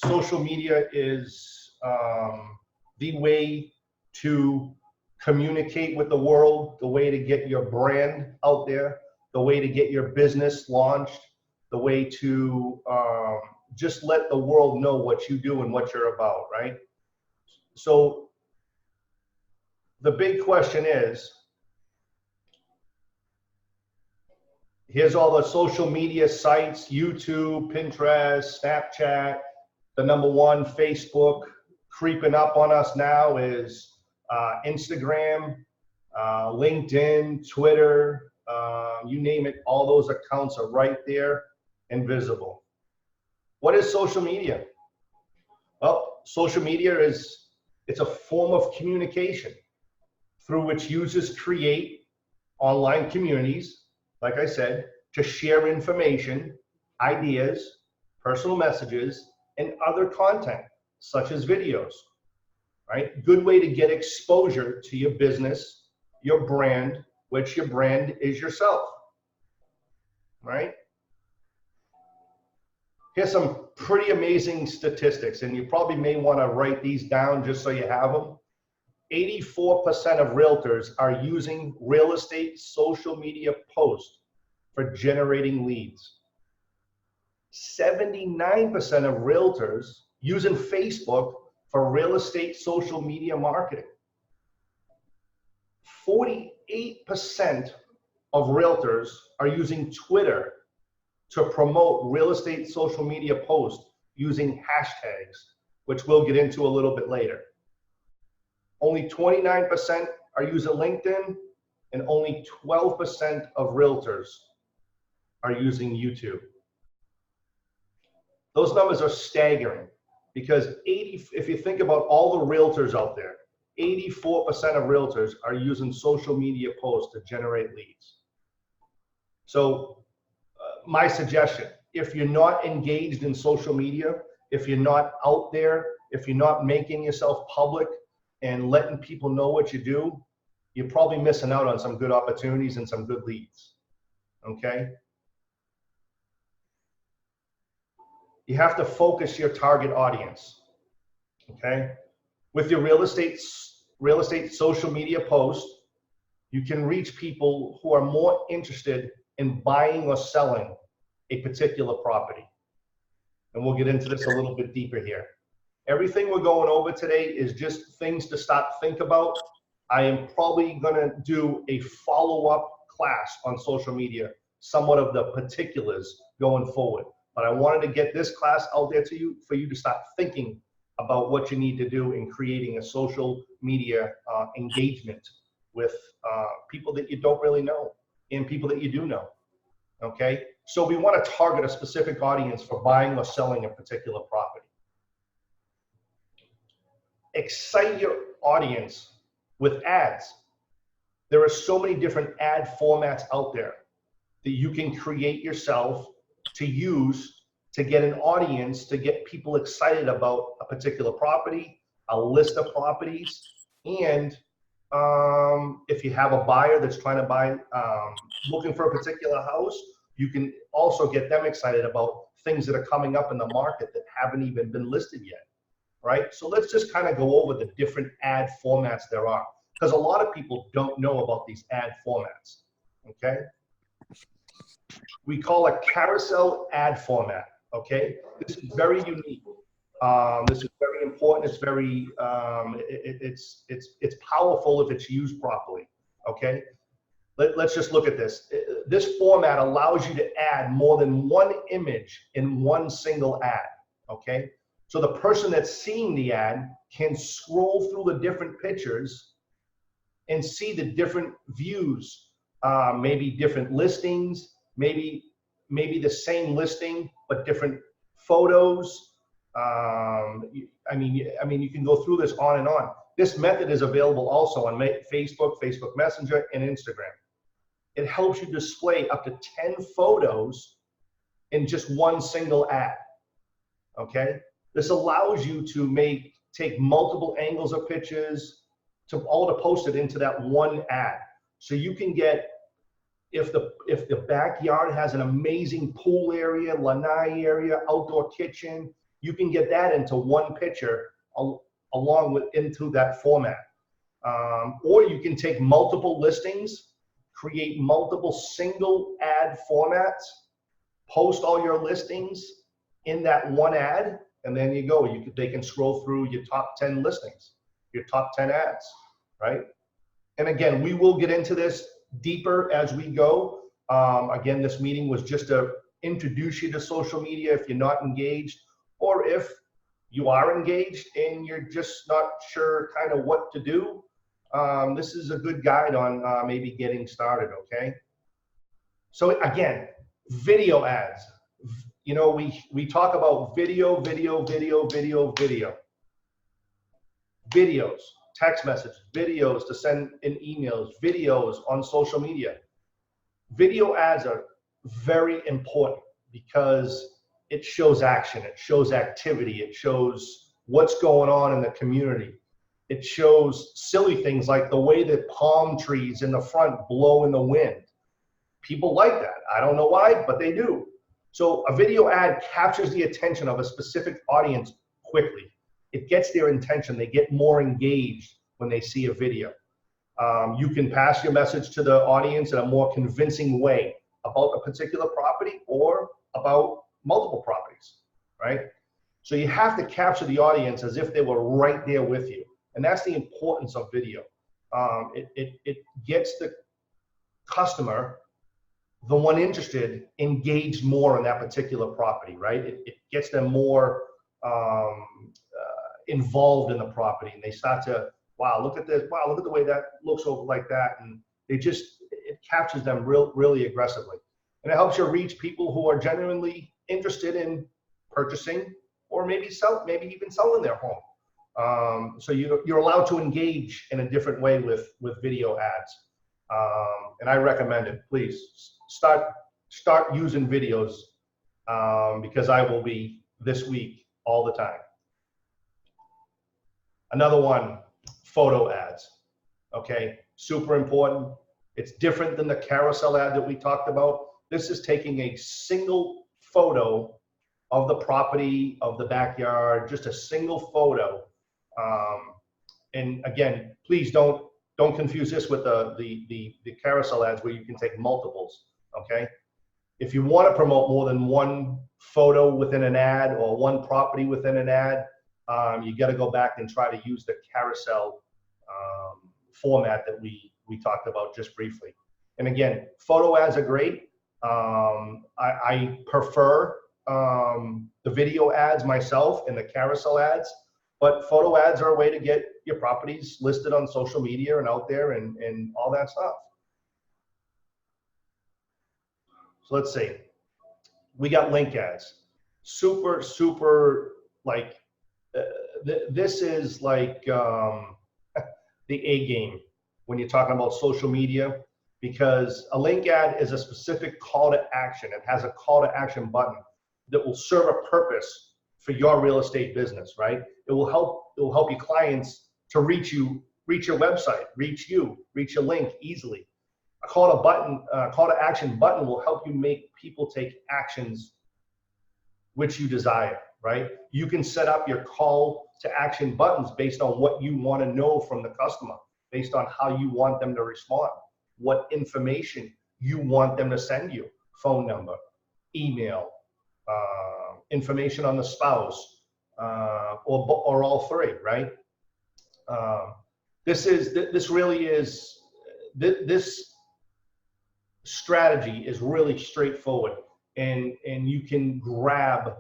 social media is the way to communicate with the world, the way to get your brand out there, the way to get your business launched, the way to just let the world know what you do and what you're about, right? So the big question is, here's all the social media sites: YouTube, Pinterest, Snapchat, the #1, Facebook. Creeping up on us now is Instagram, LinkedIn, Twitter, you name it, all those accounts are right there and visible. What is social media? Well, social media it's a form of communication through which users create online communities, like I said, to share information, ideas, personal messages, and other content, such as videos, right? Good way to get exposure to your business, your brand, which your brand is yourself, right? Here's some pretty amazing statistics, and you probably may want to write these down just so you have them. 84% of realtors are using real estate social media posts for generating leads. 79% of realtors using Facebook for real estate social media marketing. 48% of realtors are using Twitter to promote real estate social media posts using hashtags, which we'll get into a little bit later. Only 29% are using LinkedIn, and only 12% of realtors are using YouTube. Those numbers are staggering, because if you think about all the realtors out there, 84% of realtors are using social media posts to generate leads. So my suggestion, if you're not engaged in social media, if you're not out there, if you're not making yourself public and letting people know what you do, you're probably missing out on some good opportunities and some good leads, okay? You have to focus your target audience, okay? With your real estate social media posts, you can reach people who are more interested in buying or selling a particular property. And we'll get into this a little bit deeper here. Everything we're going over today is just things to start think about. I am probably gonna do a follow-up class on social media, somewhat of the particulars going forward. But I wanted to get this class out there to you for you to start thinking about what you need to do in creating a social media engagement with people that you don't really know and people that you do know, okay? So we want to target a specific audience for buying or selling a particular property. Excite your audience with ads. There are so many different ad formats out there that you can create yourself to use to get an audience, to get people excited about a particular property, a list of properties, and if you have a buyer that's trying to buy, looking for a particular house, you can also get them excited about things that are coming up in the market that haven't even been listed yet, right? So let's just kind of go over the different ad formats there are, because a lot of people don't know about these ad formats, okay? We call a carousel ad format, okay? This is very unique. This is very important. It's very, it's powerful if it's used properly, okay? Let's just look at this. This format allows you to add more than one image in one single ad, okay? So the person that's seeing the ad can scroll through the different pictures and see the different views, maybe different listings, maybe the same listing, but different photos. I mean, you can go through this on and on. This method is available also on Facebook, Facebook Messenger, and Instagram. It helps you display up to 10 photos in just one single ad, okay? This allows you to take multiple angles of pictures to post it into that one ad. So you can get, if the backyard has an amazing pool area, lanai area, outdoor kitchen, you can get that into one picture along with into that format. Or you can take multiple listings, create multiple single ad formats, post all your listings in that one ad, and then you go. They can scroll through your top 10 listings, your top 10 ads, right? And again, we will get into this deeper as we go. Again, this meeting was just to introduce you to social media if you're not engaged, or if you are engaged and you're just not sure kind of what to do. This is a good guide on maybe getting started, okay? So again, video ads. You know, we talk about video, videos, text messages, videos to send in emails, videos on social media. Video ads are very important because it shows action, it shows activity, it shows what's going on in the community. It shows silly things like the way that palm trees in the front blow in the wind. People like that. I don't know why, but they do. So a video ad captures the attention of a specific audience quickly. It gets their attention. They get more engaged when they see a video. You can pass your message to the audience in a more convincing way about a particular property or about multiple properties, right? So you have to capture the audience as if they were right there with you. And that's the importance of video. It gets the customer, the one interested, engaged more in that particular property, right? It gets them more involved in the property, and they start to, wow, look at this, wow, look at the way that looks over like that, and it captures them really aggressively. And it helps you reach people who are genuinely interested in purchasing or maybe even selling their home. So you're allowed to engage in a different way with video ads. And I recommend it. Please start using videos because I will be this week all the time. Another one, photo ads. Okay, super important. It's different than the carousel ad that we talked about. This is taking a single photo of the property, of the backyard, just a single photo. And again, please don't confuse this with the carousel ads where you can take multiples, okay? If you want to promote more than one photo within an ad or one property within an ad, you got to go back and try to use the carousel format that we talked about just briefly. And again, photo ads are great. I prefer the video ads myself and the carousel ads, but photo ads are a way to get your properties listed on social media and out there and all that stuff. So let's see. We got link ads. Super like, this is like the A game when you're talking about social media, because a link ad is a specific call to action. It has a call to action button that will serve a purpose for your real estate business, right? It will help your clients to reach you, reach your website, reach your link easily. A call to action button will help you make people take actions which you desire, right? You can set up your call to action buttons based on what you want to know from the customer, based on how you want them to respond, what information you want them to send you, phone number, email, information on the spouse, or all three, right? This strategy is really straightforward, and you can grab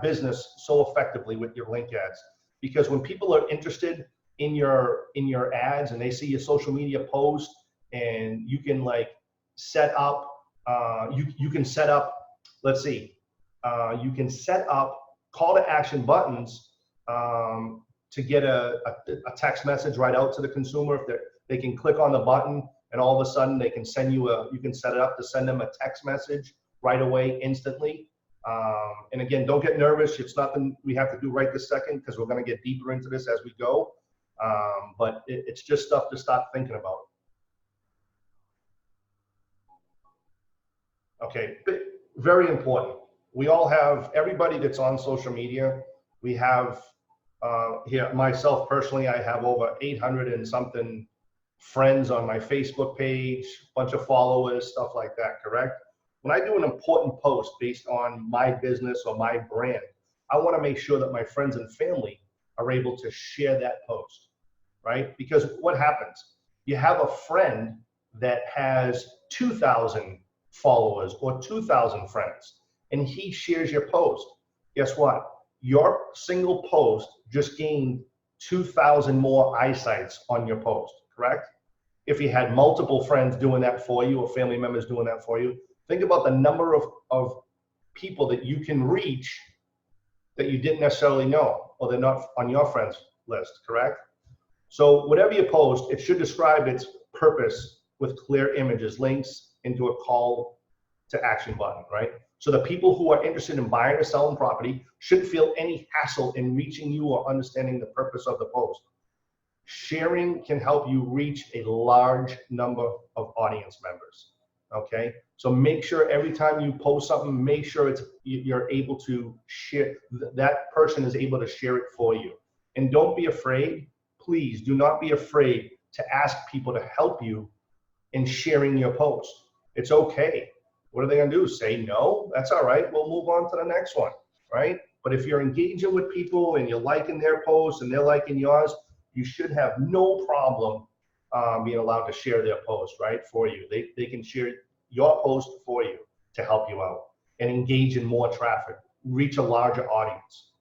business so effectively with your link ads, because when people are interested in your ads and they see your social media post, and you can like set up you can set up, let's see, you can set up call to action buttons to get a text message right out to the consumer. If they can click on the button, and all of a sudden they can send you you can set it up to send them a text message right away, instantly. And again, don't get nervous. It's nothing we have to do right this second, because we're going to get deeper into this as we go. But it's just stuff to start thinking about. Okay, very important. we all have, everybody that's on social media, we have, here, myself personally, I have over 800 and something friends on my Facebook page, bunch of followers, stuff like that, correct? When I do an important post based on my business or my brand, I want to make sure that my friends and family are able to share that post, right? Because what happens? You have a friend that has 2,000 followers or 2,000 friends, and he shares your post. Guess what? Your single post just gained 2,000 more eyesights on your post, correct? If you had multiple friends doing that for you or family members doing that for you, think about the number of people that you can reach that you didn't necessarily know, or they're not on your friends list, correct? So whatever you post, it should describe its purpose with clear images, links into a call to action button, right? So the people who are interested in buying or selling property shouldn't feel any hassle in reaching you or understanding the purpose of the post. Sharing can help you reach a large number of audience members, okay? So make sure every time you post something, make sure you're able to share, that person is able to share it for you. And don't be afraid, please do not be afraid to ask people to help you in sharing your post. It's okay. What are they gonna do? Say no? That's all right, we'll move on to the next one, right? But if you're engaging with people and you're liking their posts and they're liking yours, you should have no problem being allowed to share their post, right, for you. They can share your post for you to help you out and engage in more traffic, reach a larger audience.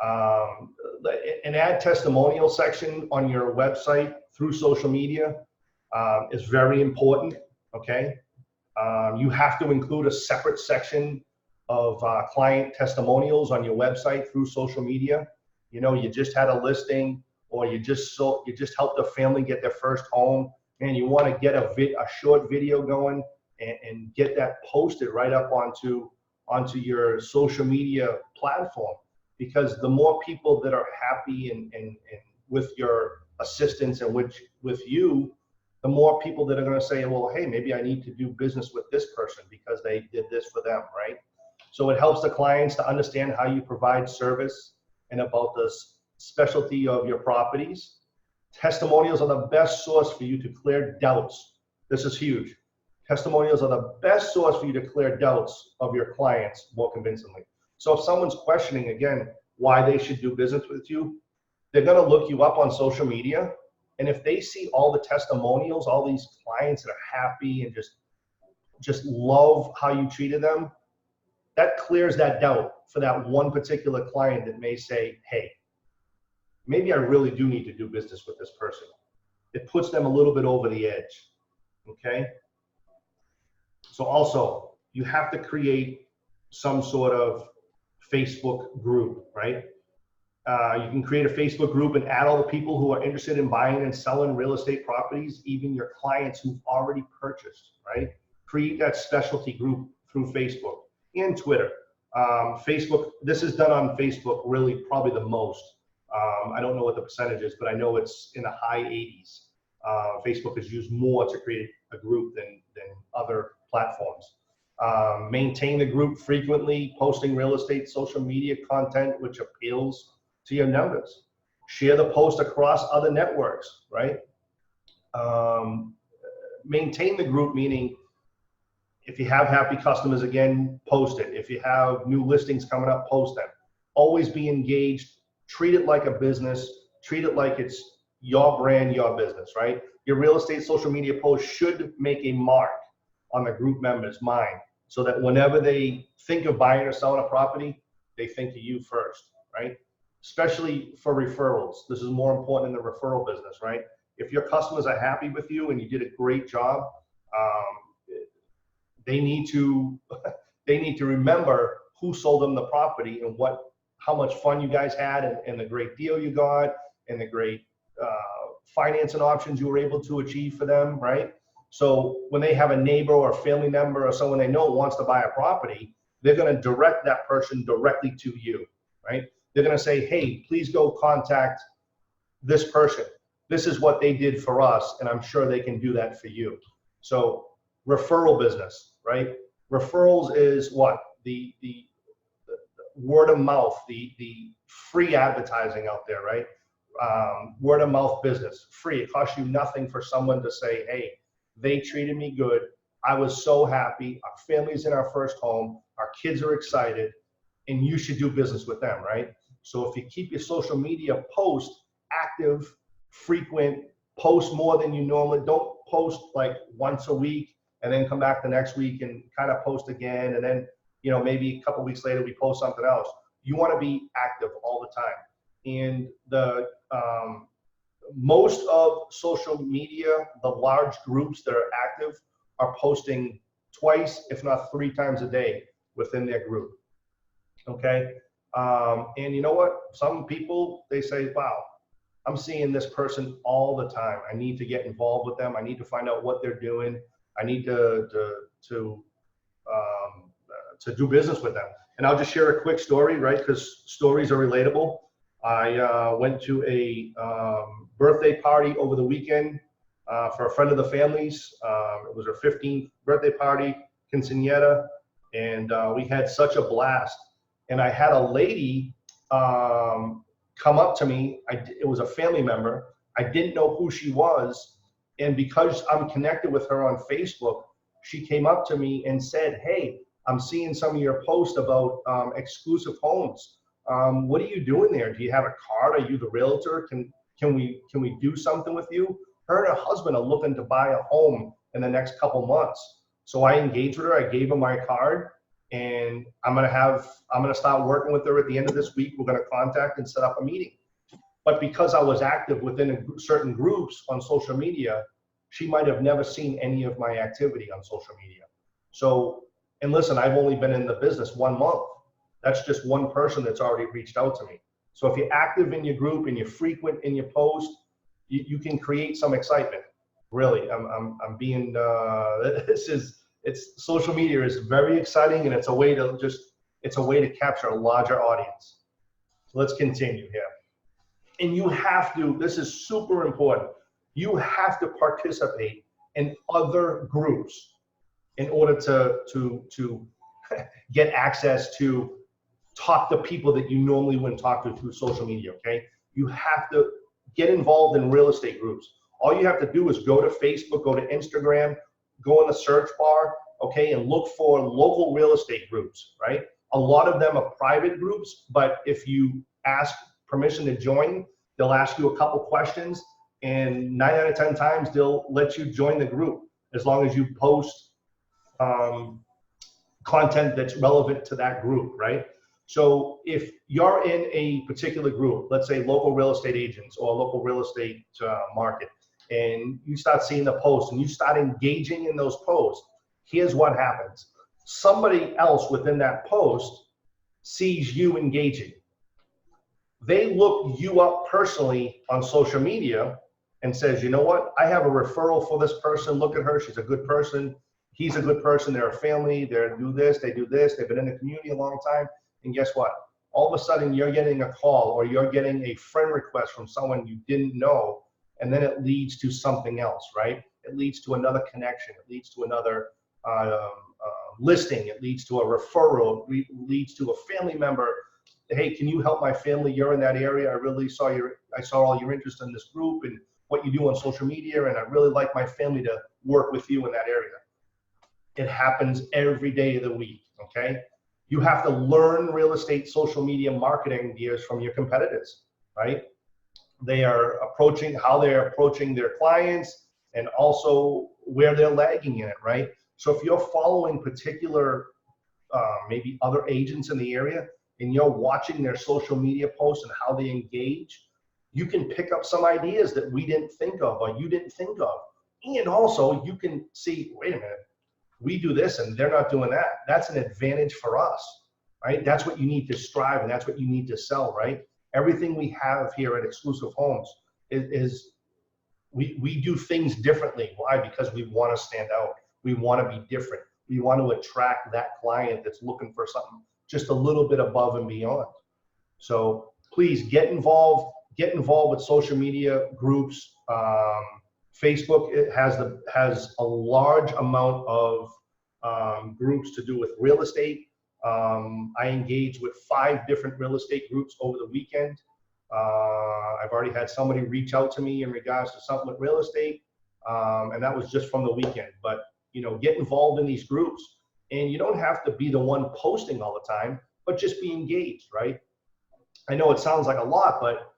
An ad testimonial section on your website through social media is very important, okay? You have to include a separate section of client testimonials on your website through social media. You know, you just had a listing, or you just helped a family get their first home, and you want to get a short video going and get that posted right up onto your social media platform. Because the more people that are happy and with your assistance and with you, the more people that are going to say, well, hey, maybe I need to do business with this person because they did this for them, right? So it helps the clients to understand how you provide service and about the specialty of your properties. Testimonials are the best source for you to clear doubts. This is huge. Testimonials are the best source for you to clear doubts of your clients more convincingly. So if someone's questioning, again, why they should do business with you, they're going to look you up on social media. And if they see all the testimonials, all these clients that are happy and just love how you treated them, that clears that doubt for that one particular client that may say, hey, maybe I really do need to do business with this person. It puts them a little bit over the edge, okay? So also, you have to create some sort of Facebook group, right? You can create a Facebook group and add all the people who are interested in buying and selling real estate properties, even your clients who've already purchased, right? Create that specialty group through Facebook and Twitter. Facebook, this is done on Facebook really probably the most. I don't know what the percentage is, but I know it's in the high 80s. Facebook is used more to create a group than other platforms. Maintain the group frequently, posting real estate social media content which appeals to your numbers. Share the post across other networks, right? Maintain the group, meaning if you have happy customers, again, post it. If you have new listings coming up, post them. Always be engaged. Treat it like a business. Treat it like it's your brand, your business, right? Your real estate social media post should make a mark on the group members' mind so that whenever they think of buying or selling a property, they think of you first, right? Especially for referrals. This is more important in the referral business, right? If your customers are happy with you and you did a great job, they need to remember who sold them the property and how much fun you guys had and the great deal you got and the great financing options you were able to achieve for them, right? So when they have a neighbor or a family member or someone they know wants to buy a property, they're going to direct that person directly to you, right? They're going to say, hey, please go contact this person. This is what they did for us, and I'm sure they can do that for you. So referral business, right? Referrals is what? the word of mouth, the free advertising out there, right? Word of mouth business, free. It costs you nothing for someone to say, hey, they treated me good. I was so happy. Our family's in our first home. Our kids are excited, and you should do business with them, right? So if you keep your social media post active, frequent, post more than you normally, don't post like once a week and then come back the next week and kind of post again. And then, maybe a couple weeks later, we post something else. You want to be active all the time. And the most of social media, the large groups that are active are posting twice, if not 3 times a day within their group. Okay. And you know what? Some people, they say, wow, I'm seeing this person all the time. I need to get involved with them. I need to find out what they're doing. I need to do business with them. And I'll just share a quick story, right? Because stories are relatable. I went to a birthday party over the weekend for a friend of the family's. It was her 15th birthday party, quinceañera, and we had such a blast. And I had a lady come up to me. It was a family member. I didn't know who she was. And because I'm connected with her on Facebook, she came up to me and said, hey, I'm seeing some of your posts about exclusive homes. What are you doing there? Do you have a card? Are you the realtor? Can we do something with you? Her and her husband are looking to buy a home in the next couple months. So I engaged with her. I gave her my card, and I'm gonna start working with her at the end of this week. We're gonna contact and set up a meeting. But because I was active within certain groups on social media, she might have never seen any of my activity on social media. So, and listen, I've only been in the business 1 month. That's just one person that's already reached out to me. So if you're active in your group and you're frequent in your post, you can create some excitement. Really, I'm being, social media is very exciting, and it's a way to capture a larger audience. So let's continue here. And you have to, this is super important, you have to participate in other groups in order to get access to talk to people that you normally wouldn't talk to through social media, okay? You have to get involved in real estate groups. All you have to do is go to Facebook, go to Instagram, go in the search bar, okay, and look for local real estate groups, right? A lot of them are private groups, but if you ask permission to join, they'll ask you a couple questions, and 9 out of 10 times they'll let you join the group as long as you post content that's relevant to that group, right? So if you're in a particular group, let's say local real estate agents or local real estate market, and you start seeing the posts and you start engaging in those posts, here's what happens. Somebody else within that post sees you engaging. They look you up personally on social media and says, you know what, I have a referral for this person. Look at her, she's a good person. He's a good person, they're a family, they do this, they've been in the community a long time. And guess what? All of a sudden you're getting a call or you're getting a friend request from someone you didn't know, and then it leads to something else, right? It leads to another connection, it leads to another listing, it leads to a referral, it leads to a family member. Hey, can you help my family? You're in that area. I saw all your interest in this group and what you do on social media, and I really like my family to work with you in that area. It happens every day of the week, okay? You have to learn real estate social media marketing gears from your competitors, right? They are approaching, how they're approaching their clients, and also where they're lagging in it, right? So if you're following particular, maybe other agents in the area, and you're watching their social media posts and how they engage, you can pick up some ideas that we didn't think of or you didn't think of. And also you can see, wait a minute, we do this and they're not doing that. That's an advantage for us, right? That's what you need to strive, and that's what you need to sell, right? Everything we have here at Exclusive Homes is we do things differently. Why? Because we want to stand out. We want to be different. We want to attract that client that's looking for something just a little bit above and beyond. So please get involved with social media groups. Facebook has a large amount of groups to do with real estate. I engaged with 5 different real estate groups over the weekend. I've already had somebody reach out to me in regards to something with real estate, and that was just from the weekend. But you know, get involved in these groups, and you don't have to be the one posting all the time, but just be engaged, right? I know it sounds like a lot, but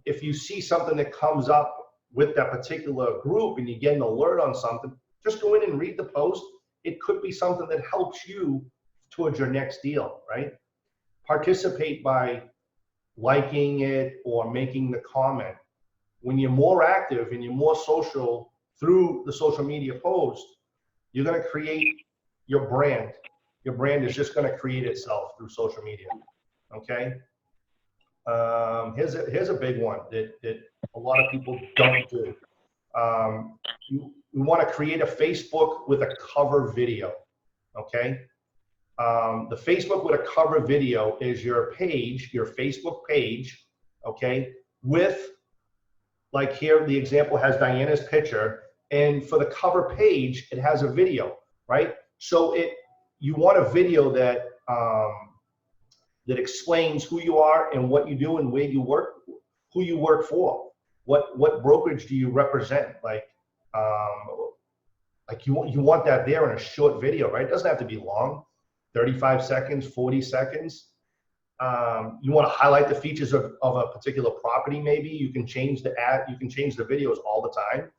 if you see something that comes up with that particular group and you get an alert on something, just go in and read the post. It could be something that helps you towards your next deal, right? Participate by liking it or making the comment. When you're more active and you're more social through the social media post, you're going to create your brand. Your brand is just going to create itself through social media. Okay. Here's a big one that a lot of people don't do. You want to create a Facebook with a cover video. Okay. The Facebook with a cover video is your page, your Facebook page, okay, with, like here, the example has Diana's picture, and for the cover page, it has a video, right? So you want a video that that explains who you are and what you do and where you work, who you work for, what brokerage do you represent, like you want that there in a short video, right? It doesn't have to be long. 35 seconds, 40 seconds. You want to highlight the features of a particular property. Maybe you can change the ad, you can change the videos all the time.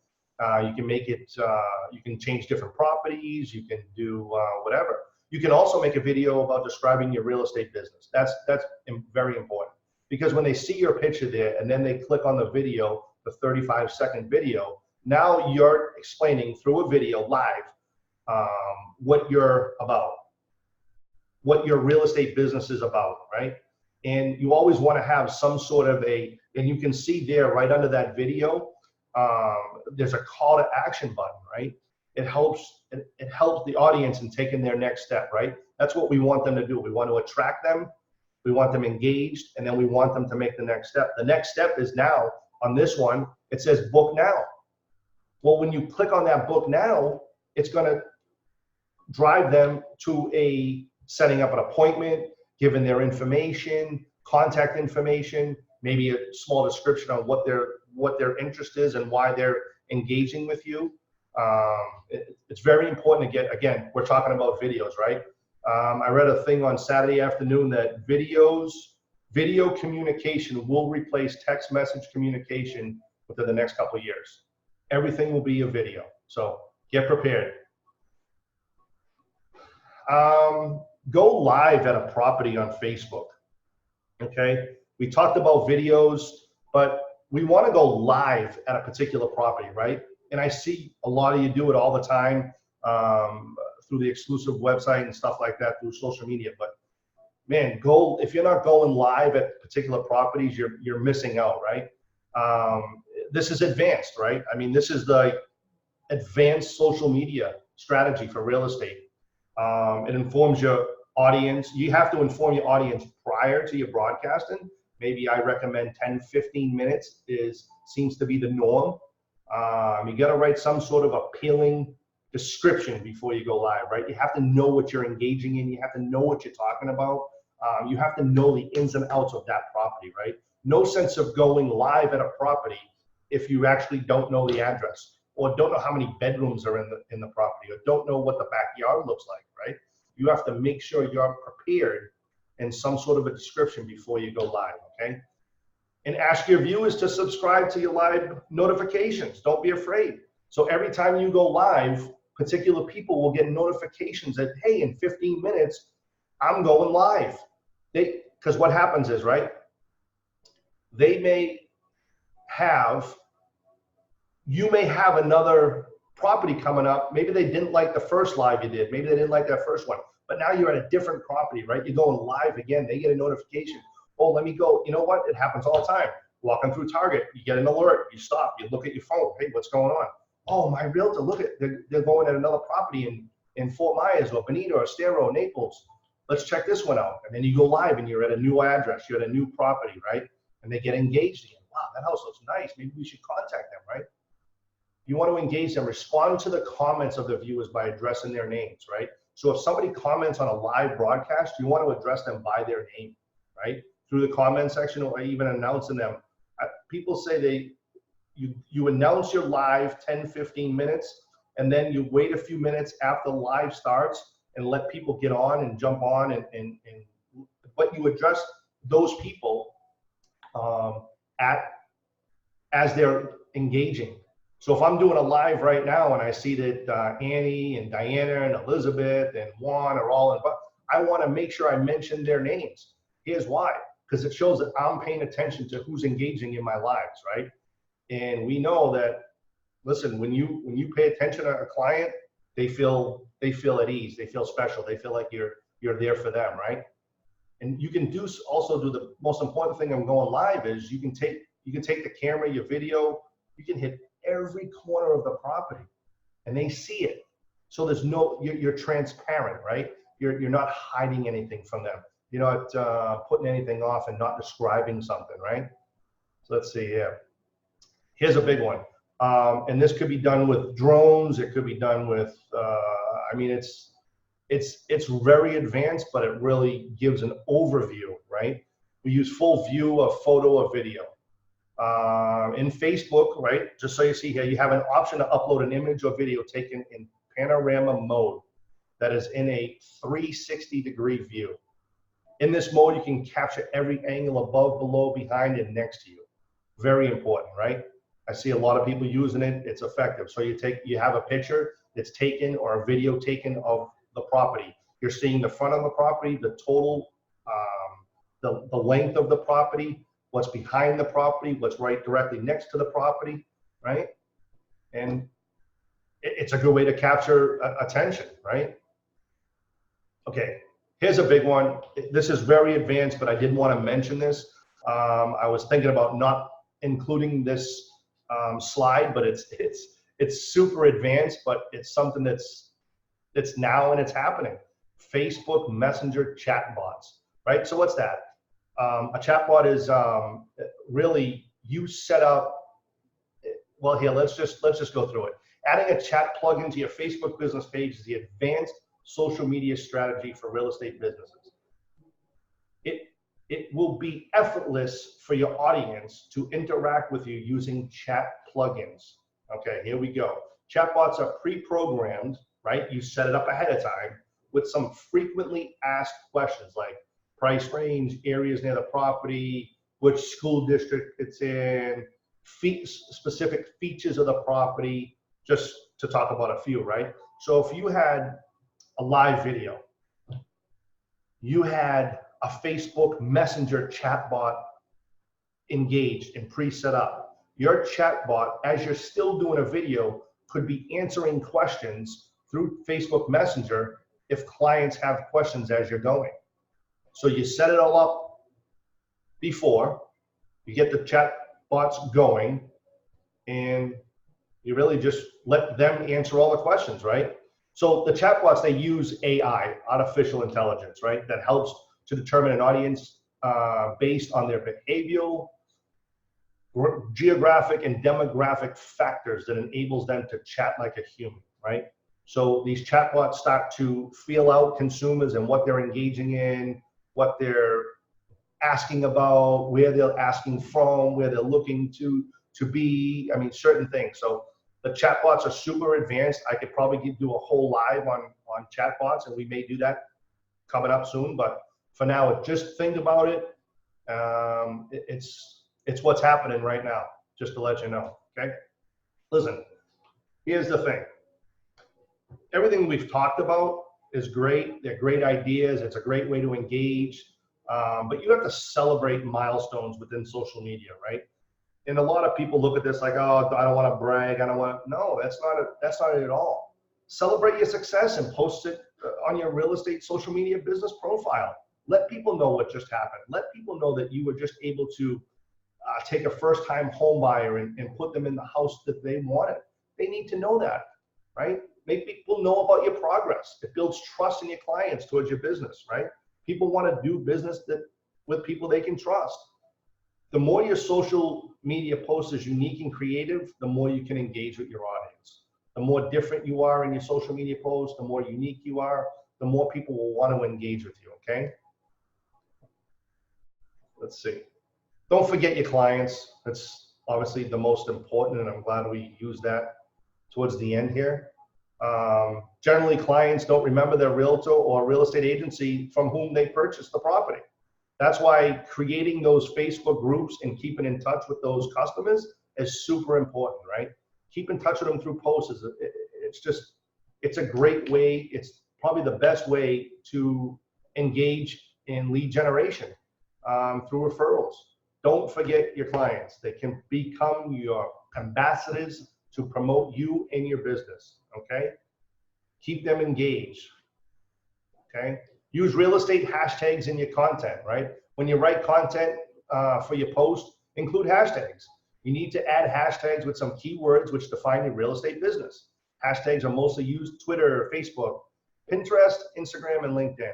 You can make it, you can change different properties. You can do whatever. You can also make a video about describing your real estate business. That's very important, because when they see your picture there and then they click on the video, the 35-second video, now you're explaining through a video live what you're about, what your real estate business is about, right? And you always want to have some sort of and you can see there right under that video, there's a call to action button, right? It helps the audience in taking their next step, right? That's what we want them to do. We want to attract them, we want them engaged, and then we want them to make the next step. The next step is now, on this one, it says book now. Well, when you click on that book now, it's going to drive them to setting up an appointment, giving their information, contact information, maybe a small description on what their interest is and why they're engaging with you. It's very important to get, again, we're talking about videos, right? I read a thing on Saturday afternoon that video communication will replace text message communication within the next couple of years. Everything will be a video. So get prepared. Go live at a property on Facebook. Okay, we talked about videos, but we want to go live at a particular property, right? And I see a lot of you do it all the time through the exclusive website and stuff like that, through social media. But man, if you're not going live at particular properties, you're missing out, right? This is advanced, right? I mean, this is the advanced social media strategy for real estate. It informs your audience. You have to inform your audience prior to your broadcasting. Maybe I recommend 10, 15 minutes seems to be the norm. You got to write some sort of appealing description before you go live, right? You have to know what you're engaging in. You have to know what you're talking about. You have to know the ins and outs of that property, right? No sense of going live at a property if you actually don't know the address, or don't know how many bedrooms are in the property, or don't know what the backyard looks like, right? You have to make sure you're prepared in some sort of a description before you go live, okay? And ask your viewers to subscribe to your live notifications. Don't be afraid. So every time you go live, particular people will get notifications that, hey, in 15 minutes, I'm going live. Because what happens is, right, you may have another property coming up. Maybe they didn't like the first live you did. Maybe they didn't like that first one. But now you're at a different property, right? You're going live again. They get a notification. Oh, let me go. You know what? It happens all the time. Walking through Target, you get an alert. You stop. You look at your phone. Hey, what's going on? Oh, my realtor, look at, they're going at another property in Fort Myers or Bonita or Estero or Naples. Let's check this one out. And then you go live and you're at a new address. You're at a new property, right? And they get engaged again. Wow, that house looks nice. Maybe we should contact them, right? You want to engage them. Respond to the comments of the viewers by addressing their names, right? So if somebody comments on a live broadcast, you want to address them by their name, right? Through the comment section or even announcing them. People say you announce your live 10, 15 minutes, and then you wait a few minutes after live starts and let people get on and jump on but you address those people as they're engaging. So if I'm doing a live right now and I see that Annie and Diana and Elizabeth and Juan are all in, but I want to make sure I mention their names. Here's why, because it shows that I'm paying attention to who's engaging in my lives, right? And we know that, listen, when you pay attention to a client, they feel at ease, they feel special, they feel like you're there for them, right? And you can also do the most important thing of going live is you can take the camera, your video, you can hit every corner of the property and they see it. So there's you're transparent, right? You're not hiding anything from them. You're not putting anything off and not describing something, right? So let's see here. Here's a big one. And this could be done with drones. It could be done with, I mean, it's very advanced, but it really gives an overview, right? We use full view of photo or video. In Facebook, right, just so you see here, you have an option to upload an image or video taken in panorama mode that is in a 360-degree view. In this mode, you can capture every angle above, below, behind, and next to you. Very important, right? I see a lot of people using it. It's effective. So you have a picture that's taken or a video taken of the property. You're seeing the front of the property, the total, the length of the property, what's behind the property, what's right directly next to the property, right? And it's a good way to capture attention, right? Okay, here's a big one. This is very advanced, but I did want to mention this. I was thinking about not including this slide, but it's super advanced, but it's something that's now and it's happening. Facebook Messenger chatbots, right? So what's that? A chatbot is really you set up. Well, here let's just go through it. Adding a chat plugin to your Facebook business page is the advanced social media strategy for real estate businesses. It will be effortless for your audience to interact with you using chat plugins. Okay, here we go. Chatbots are pre-programmed, right? You set it up ahead of time with some frequently asked questions like price range, areas near the property, which school district it's in, specific features of the property, just to talk about a few, right? So if you had a live video, you had a Facebook Messenger chatbot engaged and pre-set up. Your chatbot, as you're still doing a video, could be answering questions through Facebook Messenger if clients have questions as you're going. So you set it all up before, you get the chatbots going, and you really just let them answer all the questions, right? So the chatbots, they use AI, artificial intelligence, right? That helps to determine an audience based on their behavioral, geographic, and demographic factors that enables them to chat like a human, right? So these chatbots start to feel out consumers and what they're engaging in, what they're asking about, where they're asking from, where they're looking to be, I mean, certain things. So the chatbots are super advanced. I could probably do a whole live on chatbots, and we may do that coming up soon. But for now, just think about it. It's what's happening right now, just to let you know, okay? Listen, here's the thing. Everything we've talked about is great. They're great ideas. It's a great way to engage. But you have to celebrate milestones within social media, right? And a lot of people look at this like, oh, I don't want to brag. I don't want to. No, that's not it at all. Celebrate your success and post it on your real estate social media business profile. Let people know what just happened. Let people know that you were just able to take a first-time home buyer and put them in the house that they wanted. They need to know that, right? Make people know about your progress. It builds trust in your clients towards your business, right? People want to do business with people they can trust. The more your social media post is unique and creative, the more you can engage with your audience. The more different you are in your social media posts, the more unique you are, the more people will want to engage with you, okay? Let's see. Don't forget your clients. That's obviously the most important, and I'm glad we use that towards the end here. Generally, clients don't remember their realtor or real estate agency from whom they purchased the property. That's why creating those Facebook groups and keeping in touch with those customers is super important, right? Keep in touch with them through posts. It's a great way. It's probably the best way to engage in lead generation through referrals. Don't forget your clients. They can become your ambassadors to promote you and your business, okay? Keep them engaged, okay? Use real estate hashtags in your content, right? When you write content for your post, include hashtags. You need to add hashtags with some keywords which define your real estate business. Hashtags are mostly used Twitter, Facebook, Pinterest, Instagram, and LinkedIn.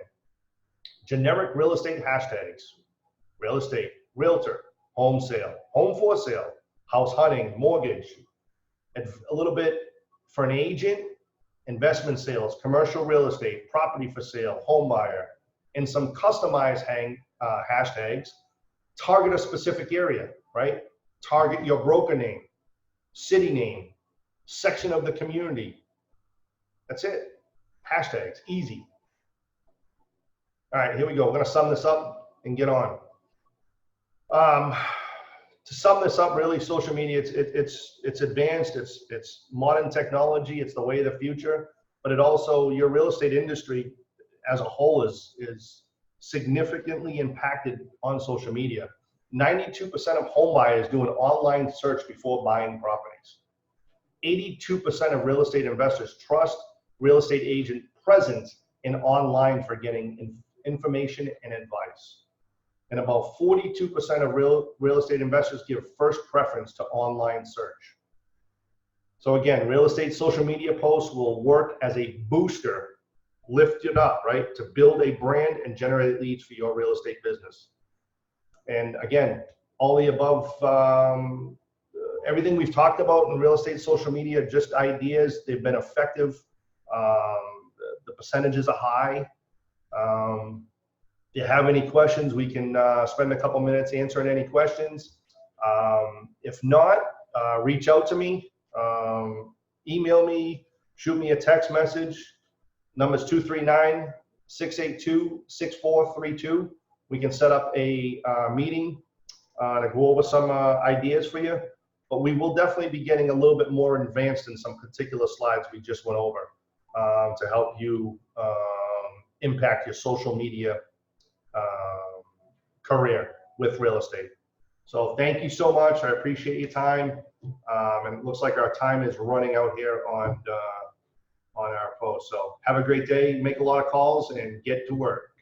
Generic real estate hashtags: real estate, realtor, home sale, home for sale, house hunting, mortgage. And a little bit for an agent, investment sales, commercial real estate, property for sale, home buyer, and some customized hashtags. Target a specific area, right? Target your broker name, city name, section of the community. That's it. Hashtags, easy. All right, here we go. We're gonna sum this up and get on. To sum this up, really, social media, it's advanced, it's modern technology, it's the way of the future, but it also, your real estate industry as a whole is significantly impacted on social media. 92% of home buyers do an online search before buying properties. 82% of real estate investors trust real estate agent presence in online for getting information and advice. And about 42% of real estate investors give first preference to online search. So again, real estate social media posts will work as a booster, lift it up, right? To build a brand and generate leads for your real estate business. And again, all the above, everything we've talked about in real estate social media, just ideas, they've been effective. The percentages are high. If you have any questions, we can spend a couple minutes answering any questions. If not, reach out to me, email me, shoot me a text message. Number's 239-682-6432. We can set up a meeting to go over some ideas for you. But we will definitely be getting a little bit more advanced in some particular slides we just went over to help you impact your social media career with real estate. So thank you so much. I appreciate your time. And it looks like our time is running out here on our post. So have a great day, make a lot of calls, and get to work.